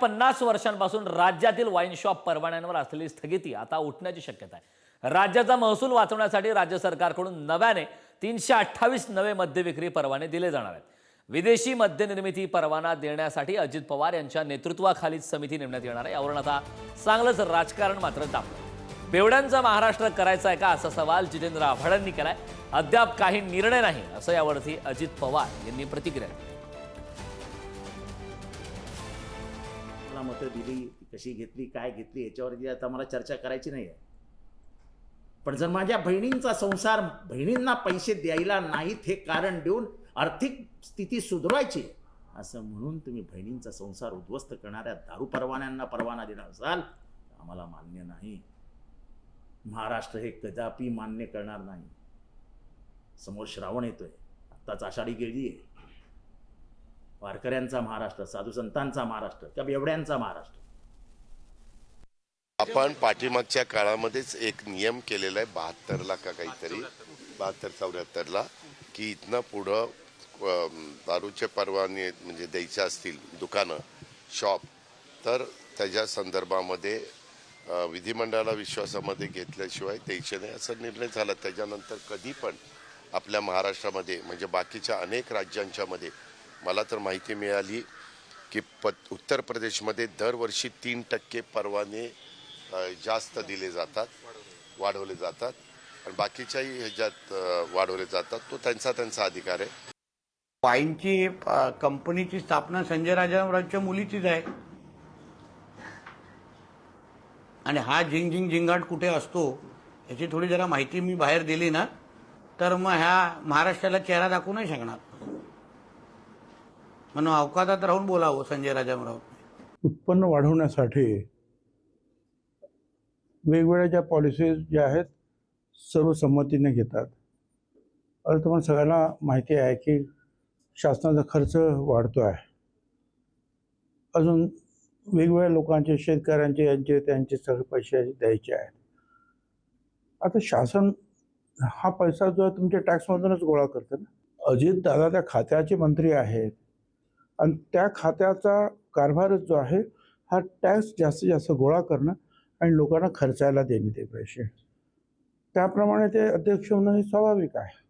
50 वर्षांपासून राज्यातील wine shop परवान्यांवर असलेली स्थगिती आता उठण्याची शक्यता आहे। राज्याचा महसूल वाचवण्यासाठी राज्य सरकारकडून नव्याने 328 नवे मद्य विक्री परवाने दिले जाणार आहेत। विदेशी मद्य निर्मिती परवाना देण्यासाठी अजित पवार यांच्या नेतृत्वाखाली समिती नेमण्यात येणार आहे। यावरून आता चांगलंच राजकारण मात्र तापलं। बेवड्यांचा महाराष्ट्र करायचा आहे का असा सवाल जितेंद्र आव्हाडांनी केलाय। अद्याप काही निर्णय नाही असं यावरती अजित पवार यांनी प्रतिक्रिया दिली। मतं दिली, कशी घेतली, काय घेतली याच्यावरती आता मला चर्चा करायची नाही आहे। पण जर माझ्या बहिणींचा संसार, बहिणींना पैसे द्यायला नाहीत हे कारण देऊन आर्थिक स्थिती सुधारायची असं म्हणून तुम्ही बहिणींचा संसार उद्ध्वस्त करणाऱ्या दारू परवान्यांना परवाना देणार असाल तर आम्हाला मान्य नाही। महाराष्ट्र हे कदापि मान्य करणार नाही। समोर श्रावण येतोय, आत्ताच आषाढी गेली आहे। वारकऱ्यांचा महाराष्ट्र, साधू संतांचा महाराष्ट्र का बेवड्यांचा महाराष्ट्र? आपण पाठीमागच्या काळामध्येच एक नियम केलेला आहे 72ला का काहीतरी 72-74ला की इथनं पुढं दारूचे परवाने म्हणजे द्यायचे असतील दुकानं, शॉप, तर त्याच्या संदर्भामध्ये विधिमंडळाला विश्वासामध्ये घेतल्याशिवाय द्यायचे नाही असा निर्णय झाला। त्याच्यानंतर कधी पण आपल्या महाराष्ट्रामध्ये म्हणजे बाकीच्या अनेक राज्यांच्या मध्ये मला तर माहिती मिळाली की उत्तर प्रदेशमध्ये दरवर्षी 3% परवाने जास्त दिले जातात, वाढवले जातात आणि बाकीच्याही ह्याच्यात वाढवले जातात। तो त्यांचा अधिकार आहे। वाईनची कंपनीची स्थापना संजय राजारामरावच्या मुलीचीच आहे आणि हा झिंग झिंगाट कुठे असतो याची थोडी जरा माहिती मी बाहेर दिली ना तर मग ह्या महाराष्ट्राला चेहरा दाखवू नाही शकणार। म्हणून अवकाशात राहून बोलावं संजय राजारामराव। उत्पन्न वाढवण्यासाठी वेगवेगळ्या ज्या पॉलिसीज ज्या आहेत सर्वसंमतीने घेतात। तुम्हाला सगळ्यांना माहिती आहे की शासनाचा खर्च वाढतो आहे। अजून वेगवेगळ्या लोकांचे, शेतकऱ्यांचे, यांचे त्यांचे सगळे पैसे द्यायचे आहेत। आता शासन हा पैसा जो आहे तुमच्या टॅक्समधूनच गोळा करतं ना। अजित दादा त्या खात्याचे मंत्री आहेत आणि त्या खात्याचा कारभारच जो आहे हा टॅक्स जास्तीत जास्त गोळा करणं आणि लोकांना खर्चायला देणे ते पैसे। त्याप्रमाणे ते अध्यक्ष होणं हे स्वाभाविक आहे।